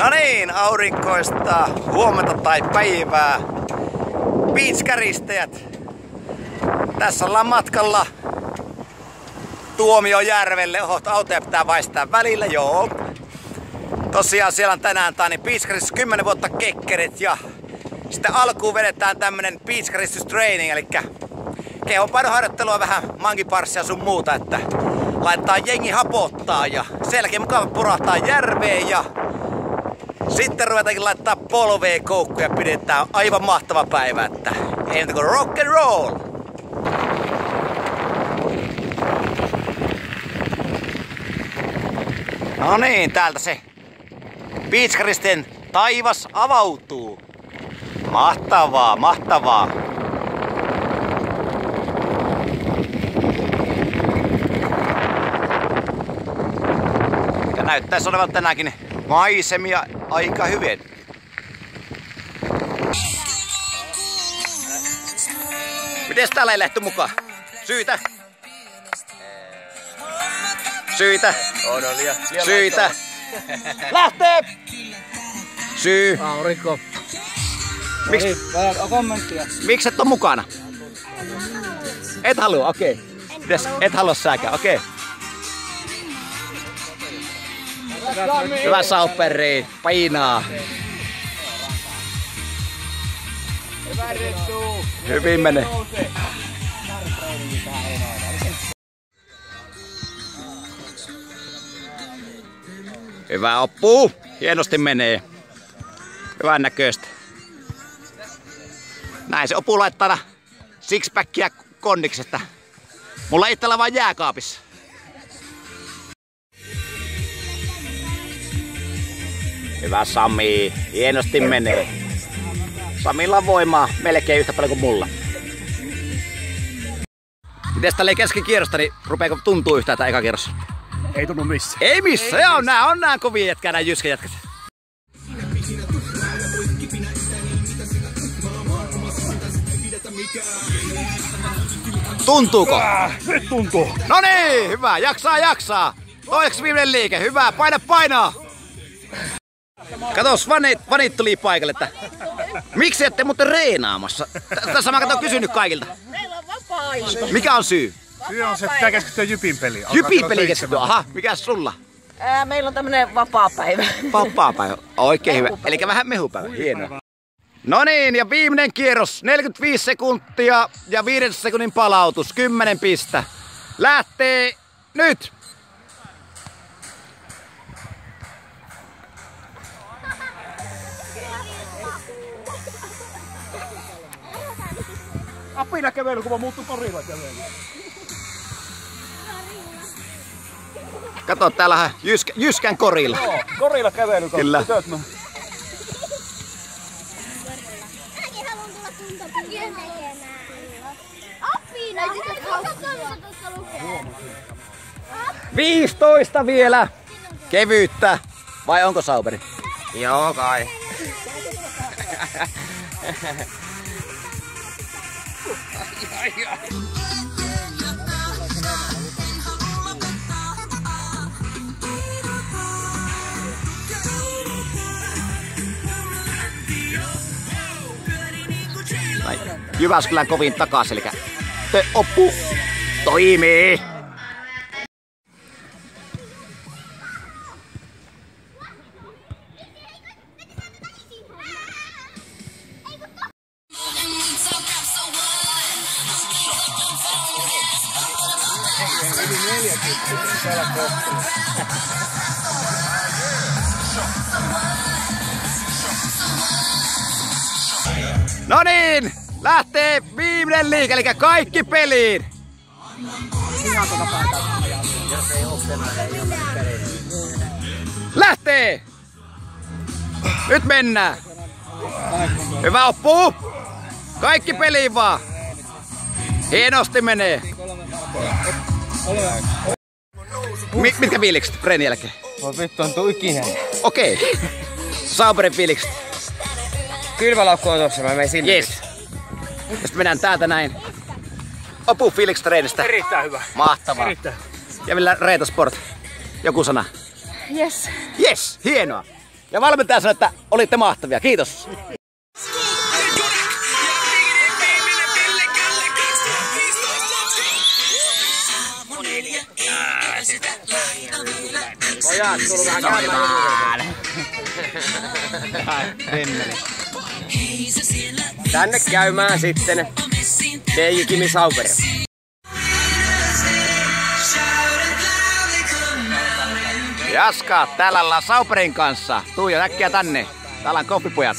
No niin, aurinkoista huomenta tai päivää. Beachkäristäjät. Tässä ollaan matkalla Tuomiojärvelle. Oho, autoja pitää vaihtaa välillä, joo. Tosiaan siellä on tänään beachkärisys 10 vuotta kekkerit ja sitten alkuun vedetään tämmönen beachkäristystraining, eli kehonpainoharjoittelua, vähän mankiparssia sun muuta, että laittaa jengi hapottaa ja sen jälkeen mukava purahtaa järveen ja sitten ruvetaankin laittaa polveen koukkuja, pidetään aivan mahtava päivä, että ei muuta kuin rock and roll! No niin, täältä se beachkaristen taivas avautuu. Mahtavaa, mahtavaa. Ja näyttäisi olevan tänäänkin maisemia aika hyvin. Mites täällä ei lähty mukaan? Syitä? Syitä? Syitä? Lähtee! Syy! Aurinko. Miksi? Kommenttia. Miksi et oo mukana? Et halua, okei. Et halua säkään, okei. Hyvä saupperi, painaa. Hyvin menee. Hyvä oppuu. Hienosti menee. Hyvän näköistä. Näin se Opu laittaa sixpackia kondiksesta. Mulla itsellä vaan jääkaapissa. Hyvä Sami. Hienosti menee. Samilla on voimaa melkein yhtä paljon kuin mulla. Mites tälleen keskikierrosta, niin rupeeko tuntuu yhtään tää eka kierros? Ei tunnu missään. Ei missään, joo, nää on nää kovia jätkää, nää jyskän jätkät. Tuntuuko? Nyt tuntuu. No niin, hyvä, jaksaa. Toiseksi viimeinen liike, hyvä, painaa. Katos, vanit tuli paikalle, että miksi ette muuten reenaamassa? Tässä mä katon kysynyt kaikilta. Meillä on vapaa-ilta. Mikä on syy? Syy on se, että pitää keskittyä Jypin peliin. Jypin peliin keskittyä, aha, mikäs sulla? Meillä on tämmönen vapaa-päivä. Vapaa-päivä, oikein hyvä. Elikkä vähän mehupäivä, hienoa. No niin, ja viimeinen kierros, 45 sekuntia ja 5 sekunnin palautus, 10 pistä. Lähtee nyt! Apina kävely, kun mä muuttuu korilla kävely. Kato, täällähän Jyskän korilla. Joo, korilla kävely. Kyllä. Mäkin haluan tulla kuntopyykän tekemään. Apina! 15 vielä! Kevyyttä! Vai onko sauperi? Joo kai. Jyväskylän kovin takas, eli Opu toimii! No niin, lähtee viimeinen liike, eli kaikki peliin. Lähtee! Nyt mennään. Hyvä Oppu! Kaikki peliin vaan. Hienosti menee. Mitkä fiilikset treenin jälkeen? Voi vittu, on tuikinen. Okei. Sauberin fiilikset. Kylmälaukku on tossa, mä menen sinne. Yes. Sitten mennään täältä näin. Opu fiilikset treenistä. Erittäin hyvä. Mahtavaa. Erittäin. Ja vielä Reeta Sport. Joku sana. Yes. Yes, hienoa. Ja valmentaja sanoi, että olitte mahtavia. Kiitos. Pojat, tulkaa käymään. Tänne käymään sitten DJ Kimi Sauber. Jaska, täällä ollaan Sauberin kanssa. Tuu ja äkkiä tänne. Täällä on koffipojat.